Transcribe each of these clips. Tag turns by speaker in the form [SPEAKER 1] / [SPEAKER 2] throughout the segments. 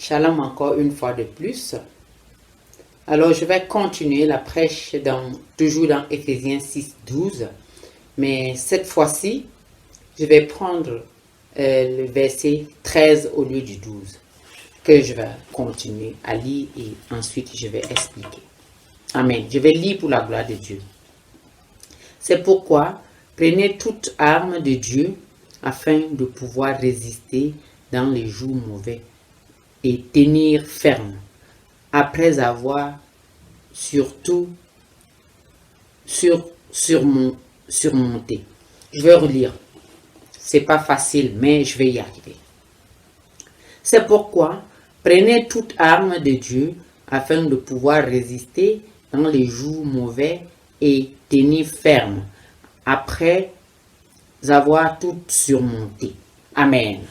[SPEAKER 1] Shalom encore une fois de plus. Alors je vais continuer la prêche toujours dans Éphésiens 6, 12. Mais cette fois-ci, je vais prendre le verset 13 au lieu du 12. Que je vais continuer à lire et ensuite je vais expliquer. Amen. Je vais lire pour la gloire de Dieu. C'est pourquoi prenez toute arme de Dieu afin de pouvoir résister dans les jours mauvais et tenir ferme après avoir surmonté. Je vais relire. C'est pas facile, mais je vais y arriver. C'est pourquoi prenez toute arme de Dieu afin de pouvoir résister dans les jours mauvais et tenir ferme après avoir tout surmonté. Amen.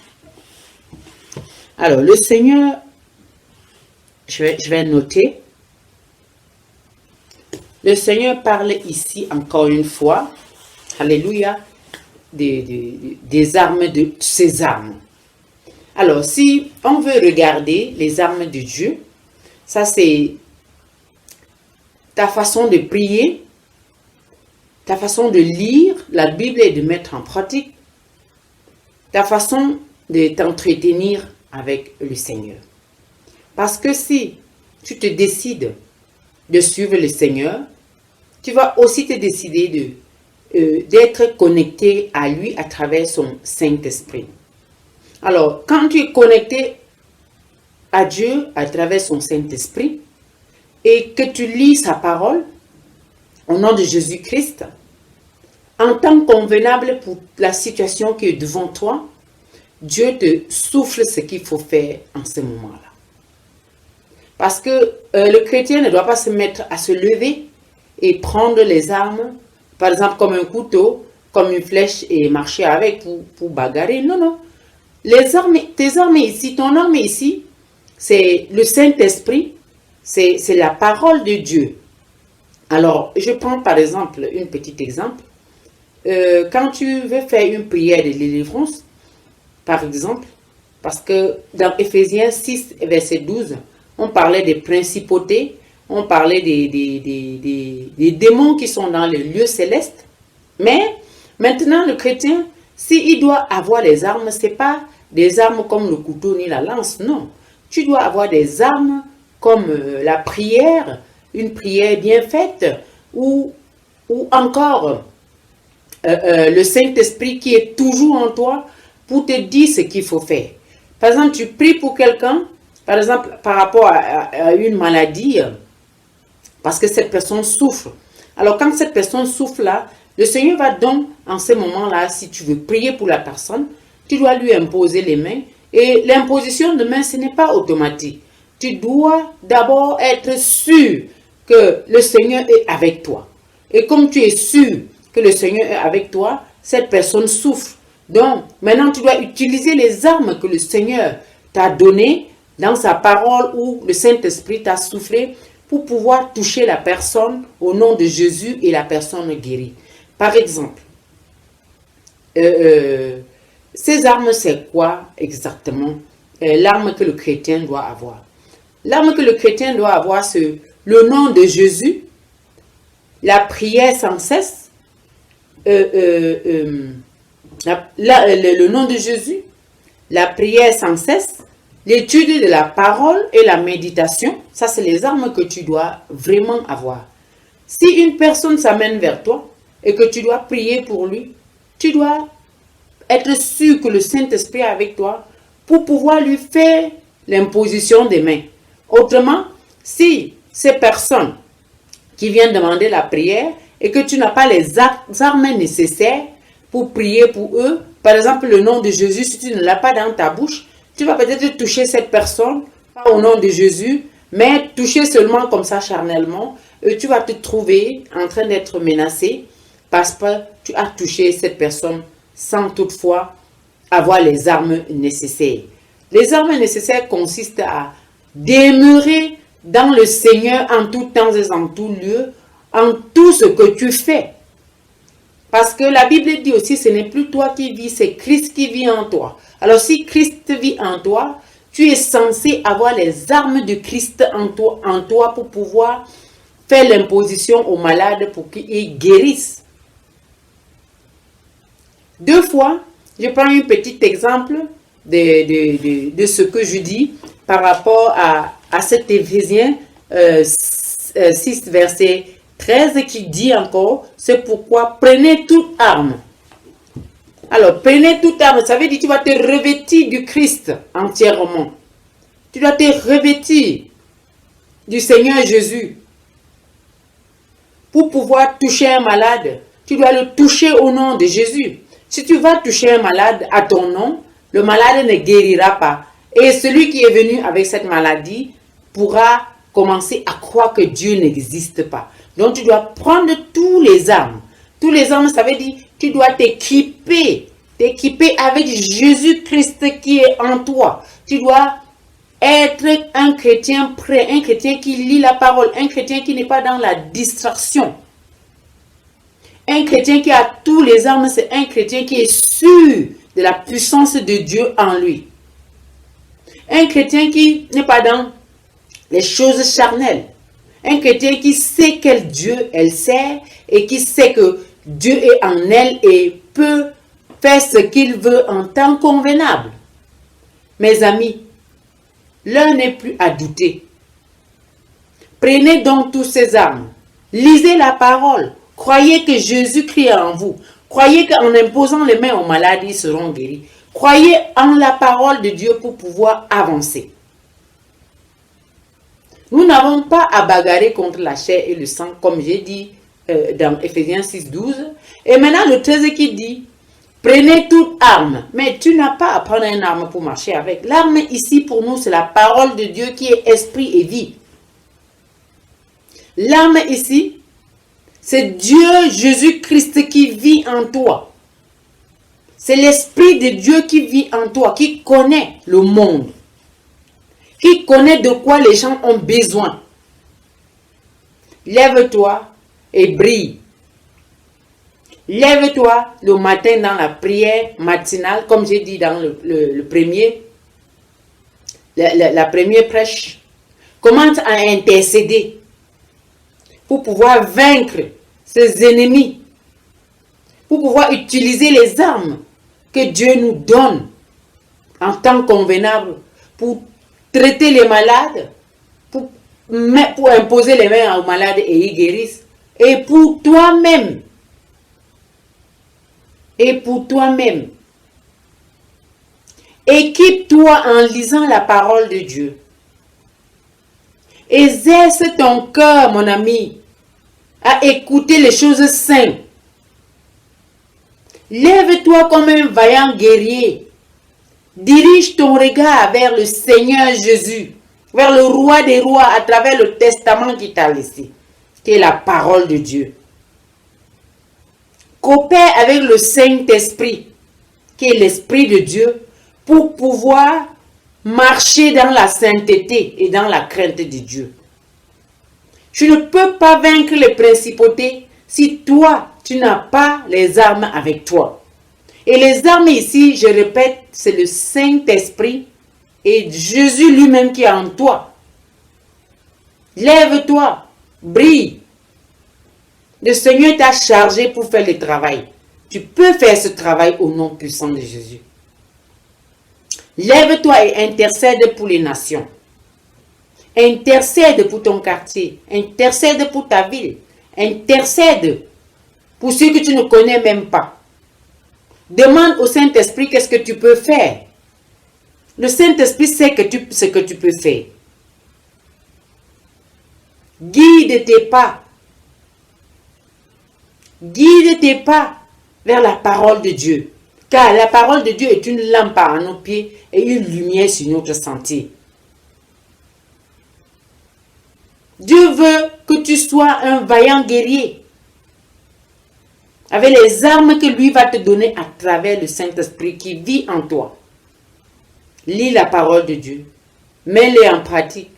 [SPEAKER 1] Alors, le Seigneur, je vais noter. Le Seigneur parle ici encore une fois, alléluia, des armes de ses armes. Alors, si on veut regarder les armes de Dieu, ça c'est ta façon de prier, ta façon de lire la Bible et de mettre en pratique, ta façon de t'entretenir avec le Seigneur. Parce que si tu te décides de suivre le Seigneur, tu vas aussi te décider d'être connecté à lui à travers son Saint-Esprit. Alors, quand tu es connecté à Dieu à travers son Saint-Esprit et que tu lis sa parole au nom de Jésus-Christ, en temps convenable pour la situation qui est devant toi, Dieu te souffle ce qu'il faut faire en ce moment-là. Parce que le chrétien ne doit pas se mettre à se lever et prendre les armes, par exemple comme un couteau, comme une flèche et marcher avec pour bagarrer. Non, non. Tes armes ici, ton arme ici, c'est le Saint-Esprit, c'est la parole de Dieu. Alors, je prends par exemple un petit exemple. Quand tu veux faire une prière de délivrance, par exemple, parce que dans Éphésiens 6, verset 12, on parlait des principautés, on parlait des démons qui sont dans les lieux célestes. Mais maintenant, le chrétien, s'il doit avoir les armes, ce n'est pas des armes comme le couteau ni la lance, non. Tu dois avoir des armes comme la prière, une prière bien faite, ou encore le Saint-Esprit qui est toujours en toi pour te dire ce qu'il faut faire. Par exemple, tu pries pour quelqu'un, par exemple, par rapport à une maladie, parce que cette personne souffre. Alors, quand cette personne souffre là, le Seigneur va donc, en ce moment-là, si tu veux prier pour la personne, tu dois lui imposer les mains. Et l'imposition de main, ce n'est pas automatique. Tu dois d'abord être sûr que le Seigneur est avec toi. Et comme tu es sûr que le Seigneur est avec toi, cette personne souffre. Donc, maintenant, tu dois utiliser les armes que le Seigneur t'a données dans sa parole ou le Saint-Esprit t'a soufflé pour pouvoir toucher la personne au nom de Jésus et la personne guérie. Par exemple, ces armes, c'est quoi exactement? L'arme que le chrétien doit avoir. L'arme que le chrétien doit avoir, c'est le nom de Jésus, la prière sans cesse, le nom de Jésus, la prière sans cesse, l'étude de la parole et la méditation. Ça, c'est les armes que tu dois vraiment avoir. Si une personne s'amène vers toi et que tu dois prier pour lui, tu dois être sûr que le Saint-Esprit est avec toi pour pouvoir lui faire l'imposition des mains. Autrement, si ces personnes qui viennent demander la prière et que tu n'as pas les armes nécessaires pour prier pour eux, par exemple le nom de Jésus, si tu ne l'as pas dans ta bouche, tu vas peut-être toucher cette personne, pas au nom de Jésus, mais toucher seulement comme ça charnellement, et tu vas te trouver en train d'être menacé parce que tu as touché cette personne sans toutefois avoir les armes nécessaires. Les armes nécessaires consistent à demeurer dans le Seigneur en tout temps et en tout lieu, en tout ce que tu fais. Parce que la Bible dit aussi, ce n'est plus toi qui vis, c'est Christ qui vit en toi. Alors si Christ vit en toi, Tu es censé avoir les armes de Christ en toi pour pouvoir faire l'imposition aux malades pour qu'ils guérissent. 2 fois, je prends un petit exemple de ce que je dis par rapport à cet Éphésiens 6, verset 13 qui dit encore, c'est pourquoi prenez toute arme. Alors, prenez toute arme, ça veut dire que tu vas te revêtir du Christ entièrement. Tu dois te revêtir du Seigneur Jésus. Pour pouvoir toucher un malade, tu dois le toucher au nom de Jésus. Si tu vas toucher un malade à ton nom, le malade ne guérira pas. Et celui qui est venu avec cette maladie pourra commencer à croire que Dieu n'existe pas. Donc tu dois prendre tous les armes. Tous les armes, ça veut dire tu dois t'équiper avec Jésus-Christ qui est en toi. Tu dois être un chrétien prêt, un chrétien qui lit la parole, un chrétien qui n'est pas dans la distraction. Un chrétien qui a tous les armes, c'est un chrétien qui est sûr de la puissance de Dieu en lui. Un chrétien qui n'est pas dans les choses charnelles. Un chrétien qui sait quel Dieu elle sert et qui sait que Dieu est en elle et peut faire ce qu'il veut en temps convenable. Mes amis, l'heure n'est plus à douter. Prenez donc tous ces armes. Lisez la parole. Croyez que Jésus-Christ est en vous. Croyez qu'en imposant les mains aux malades, ils seront guéris. Croyez en la parole de Dieu pour pouvoir avancer. Nous n'avons pas à bagarrer contre la chair et le sang, comme j'ai dit dans Éphésiens 6, 12. Et maintenant le 13 qui dit, prenez toute arme. Mais tu n'as pas à prendre une arme pour marcher avec. L'arme ici pour nous, c'est la parole de Dieu qui est esprit et vie. L'arme ici, c'est Dieu Jésus-Christ qui vit en toi. C'est l'Esprit de Dieu qui vit en toi, qui connaît le monde, qui connaît de quoi les gens ont besoin. Lève-toi et brille. Lève-toi le matin dans la prière matinale, comme j'ai dit dans la première prêche. Commence à intercéder pour pouvoir vaincre ses ennemis, pour pouvoir utiliser les armes que Dieu nous donne en temps convenable pour traiter les malades, pour imposer les mains aux malades et ils guérissent. Et pour toi-même, équipe-toi en lisant la parole de Dieu. Exerce ton cœur, mon ami, à écouter les choses saintes. Lève-toi comme un vaillant guerrier. Dirige ton regard vers le Seigneur Jésus, vers le roi des rois à travers le testament qu'il t'a laissé, qui est la parole de Dieu. Coopère avec le Saint-Esprit, qui est l'Esprit de Dieu, pour pouvoir marcher dans la sainteté et dans la crainte de Dieu. Tu ne peux pas vaincre les principautés si toi, tu n'as pas les armes avec toi. Et les armes ici, je répète, c'est le Saint-Esprit et Jésus lui-même qui est en toi. Lève-toi, brille. Le Seigneur t'a chargé pour faire le travail. Tu peux faire ce travail au nom puissant de Jésus. Lève-toi et intercède pour les nations. Intercède pour ton quartier. Intercède pour ta ville. Intercède pour ceux que tu ne connais même pas. Demande au Saint-Esprit qu'est-ce que tu peux faire. Le Saint-Esprit sait ce que tu peux faire. Guide tes pas. Guide tes pas vers la parole de Dieu. Car la parole de Dieu est une lampe à nos pieds et une lumière sur notre sentier. Dieu veut que tu sois un vaillant guerrier avec les armes que lui va te donner à travers le Saint-Esprit qui vit en toi. Lis la parole de Dieu. Mets-les en pratique.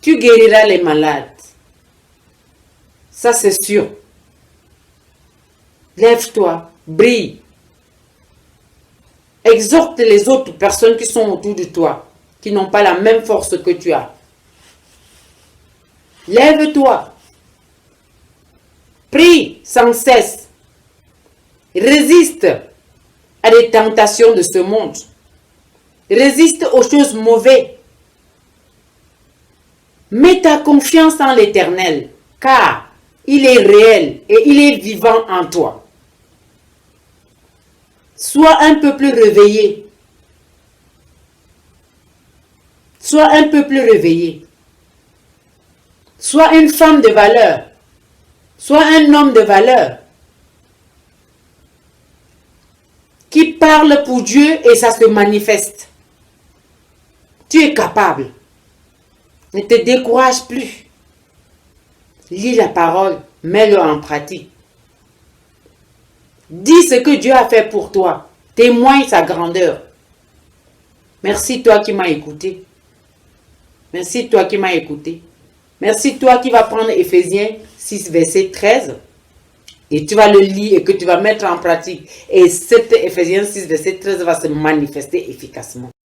[SPEAKER 1] Tu guériras les malades. Ça, c'est sûr. Lève-toi, brille. Exhorte les autres personnes qui sont autour de toi, qui n'ont pas la même force que tu as. Lève-toi. Prie sans cesse. Résiste à des tentations de ce monde. Résiste aux choses mauvaises. Mets ta confiance en l'Éternel, car il est réel et il est vivant en toi. Sois un peu plus réveillé. Sois un peu plus réveillé. Sois une femme de valeur. Sois un homme de valeur. Qui parle pour Dieu et ça se manifeste. Tu es capable. Ne te décourage plus. Lis la parole, mets-le en pratique. Dis ce que Dieu a fait pour toi. Témoigne sa grandeur. Merci toi qui m'as écouté. Merci toi qui m'as écouté. Merci toi qui vas prendre Éphésiens 6, verset 13. Et tu vas le lire et que tu vas mettre en pratique. Et cet Éphésiens 6, verset 13 va se manifester efficacement.